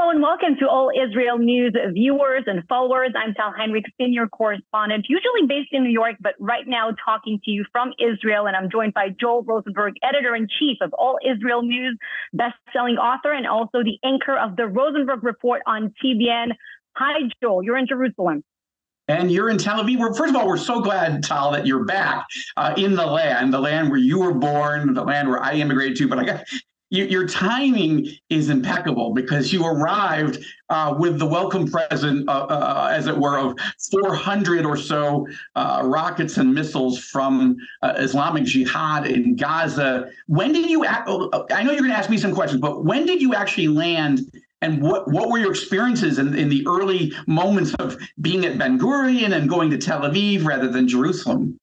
Hello and welcome to all Israel News viewers and followers. I'm Tal Heinrich, senior correspondent, usually based in New York, but right now talking to you from Israel. And I'm joined by Joel Rosenberg, editor-in-chief of All Israel News, best-selling author, and also the anchor of the Rosenberg Report on TBN. Hi, Joel. You're in Jerusalem. And you're in Tel Aviv. First of all, we're so glad, Tal, that you're back in the land where you were born, the land where I immigrated to. But your timing is impeccable because you arrived with the welcome present, as it were, of 400 or so rockets and missiles from Islamic Jihad in Gaza. When did you? I know you're going to ask me some questions, but when did you actually land? And what were your experiences in the early moments of being at Ben Gurion and going to Tel Aviv rather than Jerusalem?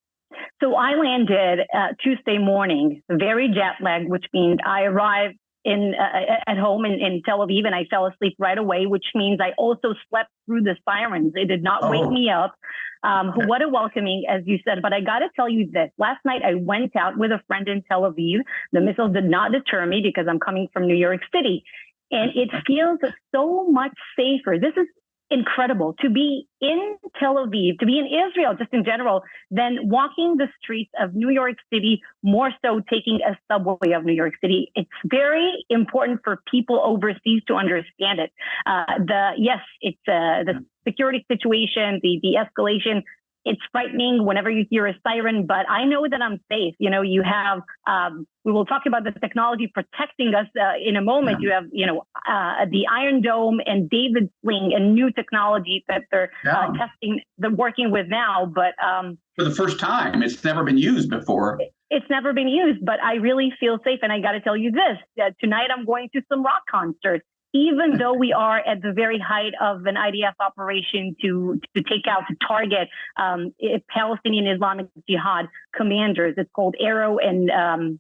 So I landed Tuesday morning, very jet lagged, which means I arrived at home in Tel Aviv and I fell asleep right away, which means I also slept through the sirens. It did not wake me up. What a welcoming, as you said. But I got to tell you this. Last night, I went out with a friend in Tel Aviv. The missiles did not deter me because I'm coming from New York City. And it feels so much safer. This is incredible to be in Tel Aviv, to be in Israel, just in general, than walking the streets of New York City, more so taking a subway of New York City. It's very important for people overseas to understand it. The security situation, the escalation, it's frightening whenever you hear a siren, but I know that I'm safe. You know, you have, we will talk about the technology protecting us in a moment. You have, the Iron Dome and David Sling and new technology that they're testing, they're working with now. But for the first time, it's never been used before. It's never been used, but I really feel safe. And I got to tell you this, tonight I'm going to some rock concerts. Even though we are at the very height of an IDF operation to target Palestinian Islamic Jihad commanders, it's called Arrow and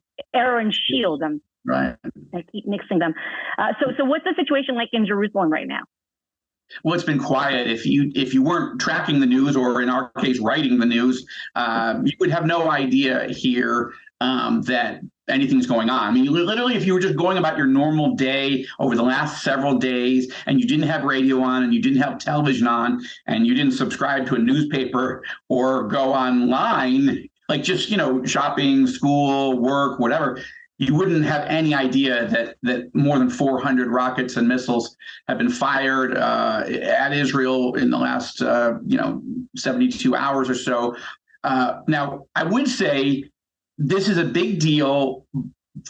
Shield. Right. I keep mixing them. So what's the situation like in Jerusalem right now? Well, it's been quiet. If you weren't tracking the news, or in our case, writing the news, you would have no idea here that anything's going on. I mean, literally, if you were just going about your normal day over the last several days and you didn't have radio on and you didn't have television on and you didn't subscribe to a newspaper or go online, like just, shopping, school, work, whatever, you wouldn't have any idea that more than 400 rockets and missiles have been fired at Israel in the last, 72 hours or so. Now, I would say this is a big deal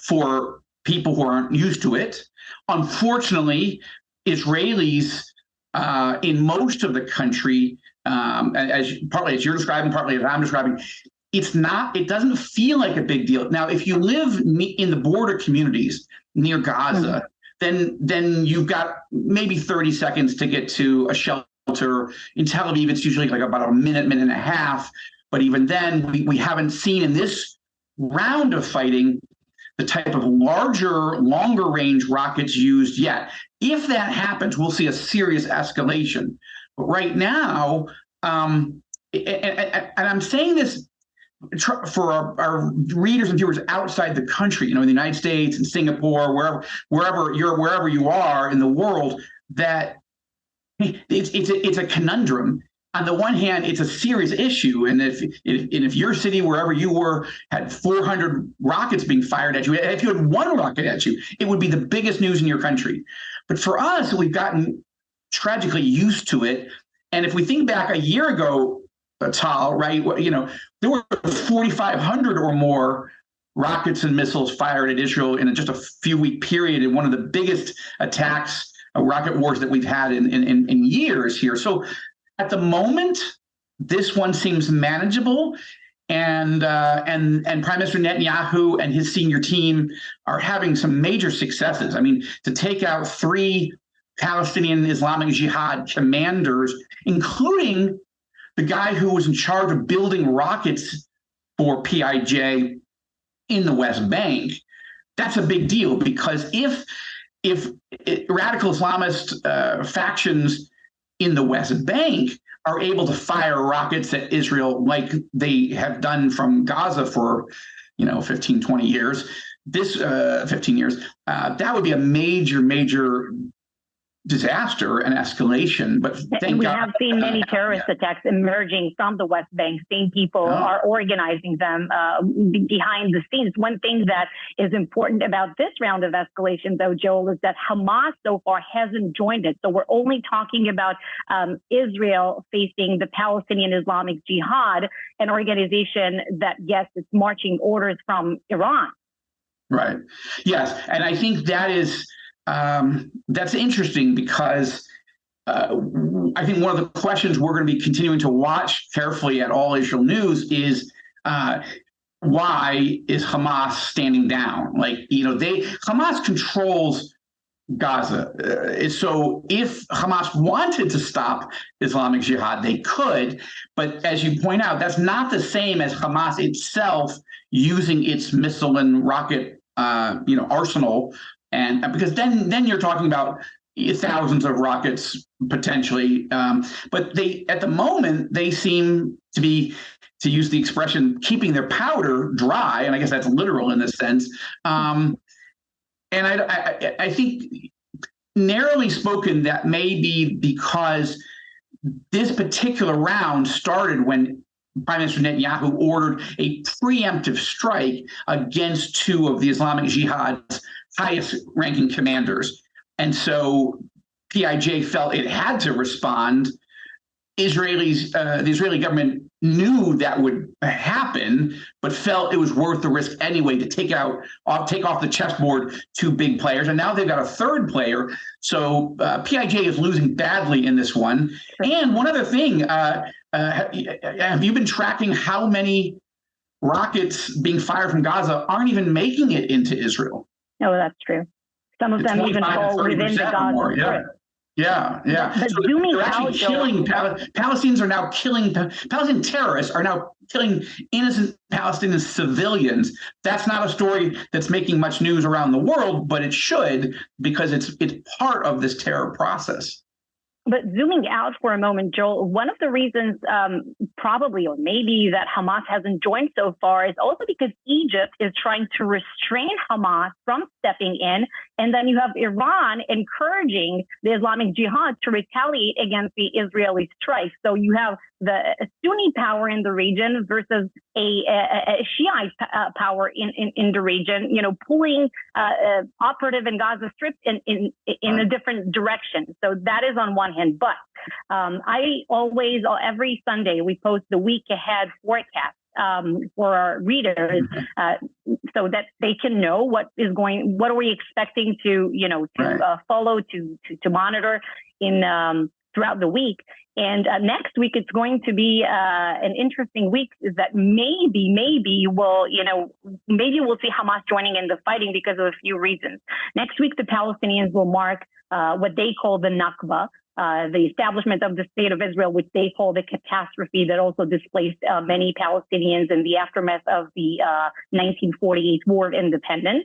for people who aren't used to it. Unfortunately, Israelis in most of the country, partly as you're describing, partly as I'm describing, it doesn't feel like a big deal. Now, if you live in the border communities near Gaza, then you've got maybe 30 seconds to get to a shelter. In Tel Aviv, it's usually like about a minute and a half. But even then, we haven't seen in this round of fighting the type of larger, longer range rockets used yet. If that happens, we'll see a serious escalation. But right now, and I'm saying this for our readers and viewers outside the country, in the United States and Singapore, wherever you are in the world, that it's a conundrum. On the one hand, it's a serious issue, and if your city, wherever you were, had 400 rockets being fired at you, if you had one rocket at you, it would be the biggest news in your country. But for us, we've gotten tragically used to it. And if we think back a year ago, Tal, right, there were 4,500 or more rockets and missiles fired at Israel in just a few-week period, in one of the biggest attacks, rocket wars that we've had in years here. So at the moment, this one seems manageable, and Prime Minister Netanyahu and his senior team are having some major successes. I mean, to take out 3 Palestinian Islamic Jihad commanders, including the guy who was in charge of building rockets for PIJ in the West Bank, that's a big deal, because if radical Islamist factions in the West Bank are able to fire rockets at Israel like they have done from Gaza for 15, 20 years, 15 years, that would be a major disaster and esculation. But and we have seen many terrorist attacks emerging from the West Bank. Same people are organizing them behind the scenes. One thing that is important about this round of escalation, though, Joel, is that Hamas so far hasn't joined it. So we're only talking about Israel facing the Palestinian Islamic Jihad, an organization that, yes, it's marching orders from Iran. Right. Yes. And I think that is that's interesting because I think one of the questions we're going to be continuing to watch carefully at All Israel News is why is Hamas standing down? Hamas controls Gaza. So if Hamas wanted to stop Islamic Jihad, they could. But as you point out, that's not the same as Hamas itself using its missile and rocket arsenal. And because then you're talking about thousands of rockets potentially. But at the moment, they seem to be, to use the expression, keeping their powder dry. And I guess that's literal in this sense. And I think, narrowly spoken, that may be because this particular round started when Prime Minister Netanyahu ordered a preemptive strike against two of the Islamic Jihad's highest-ranking commanders. And so PIJ felt it had to respond. The Israeli government knew that would happen, but felt it was worth the risk anyway to take off the chessboard two big players. And now they've got a third player. So PIJ is losing badly in this one. And one other thing, have you been tracking how many rockets being fired from Gaza aren't even making it into Israel? No, that's true. Some of them even fall within the Gaza Strip. Yeah. But so zooming they're actually killing Palestinians are now killing Palestinian terrorists are now killing innocent Palestinian civilians. That's not a story that's making much news around the world, but it should, because it's part of this terror process. But zooming out for a moment, Joel, one of the reasons probably, or maybe, that Hamas hasn't joined so far is also because Egypt is trying to restrain Hamas from stepping in. And then you have Iran encouraging the Islamic Jihad to retaliate against the Israeli strike. So you have the Sunni power in the region versus a Shiite power in the region, pulling operative in Gaza Strip in a different direction. So that is on one hand. But I always, every Sunday, we post the week ahead forecast for our readers, so that they can know what are we expecting to follow, to monitor in throughout the week. And next week, it's going to be an interesting week, is that maybe we'll see Hamas joining in the fighting because of a few reasons. Next week, the Palestinians will mark what they call the Nakba, the establishment of the state of Israel, which they call the catastrophe that also displaced many Palestinians in the aftermath of the 1948 War of Independence.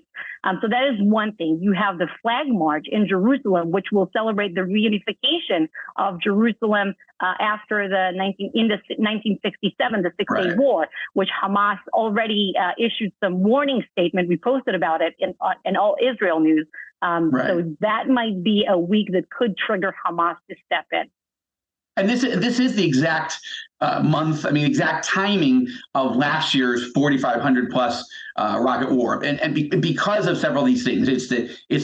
So that is one thing. You have the flag march in Jerusalem, which will celebrate the reunification of Jerusalem after the 1967, the Six-Day War, which Hamas already issued some warning statement. We posted about it in All Israel News. So that might be a week that could trigger Hamas to step in. And this is the exact exact timing of last year's 4,500 plus rocket war, and because of several of these things, it's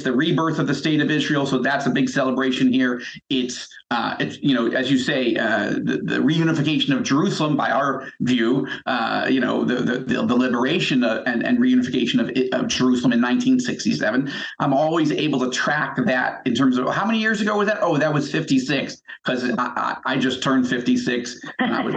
the rebirth of the state of Israel, so that's a big celebration here. It's as you say, the reunification of Jerusalem, by our view, the liberation and reunification of Jerusalem in 1967. I'm always able to track that in terms of how many years ago was that? Oh, that was 56, because I just turned 56. And I was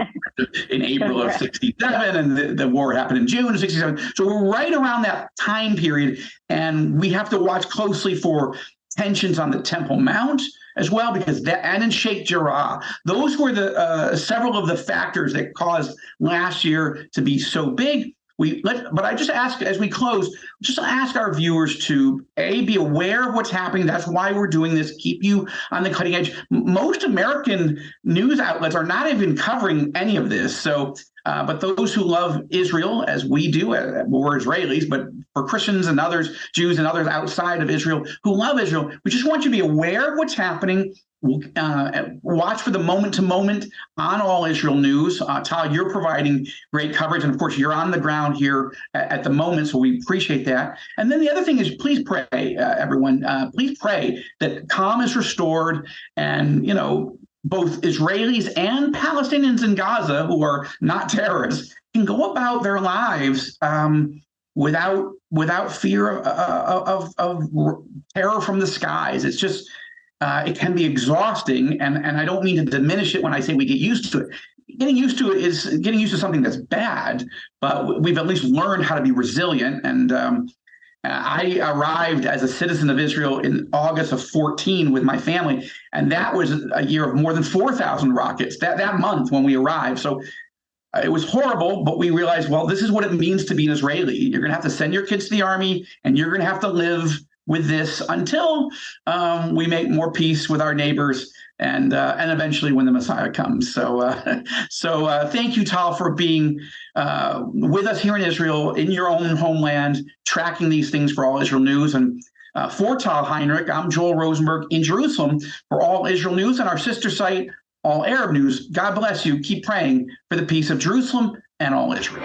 in April of 67, and the war happened in June of 67. So we're right around that time period, and we have to watch closely for tensions on the Temple Mount as well, because and in Sheikh Jarrah, those were the several of the factors that caused last year to be so big. But I just ask, as we close, just ask our viewers to be aware of what's happening. That's why we're doing this. Keep you on the cutting edge. Most American news outlets are not even covering any of this. So But those who love Israel, as we do, we're Israelis, but for Christians and others, Jews and others outside of Israel who love Israel, we just want you to be aware of what's happening. Watch for the moment-to-moment on All Israel News. Tal, you're providing great coverage, and of course, you're on the ground here at the moment, so we appreciate that. And then the other thing is, please pray, everyone. Please pray that calm is restored, and both Israelis and Palestinians in Gaza, who are not terrorists, can go about their lives without fear of terror from the skies. It's just it can be exhausting, and I don't mean to diminish it when I say we get used to it. Getting used to it is getting used to something that's bad, but we've at least learned how to be resilient. And I arrived as a citizen of Israel in August of 2014 with my family, and that was a year of more than 4,000 rockets that month when we arrived. So it was horrible, but we realized, well, this is what it means to be an Israeli. You're going to have to send your kids to the army, and you're going to have to live with this until we make more peace with our neighbors, and eventually when the Messiah comes. So thank you, Tal, for being with us here in Israel, in your own homeland, tracking these things for All Israel News. And for Tal Heinrich, I'm Joel Rosenberg in Jerusalem for All Israel News and our sister site, All Arab News. God bless you. Keep praying for the peace of Jerusalem and all Israel.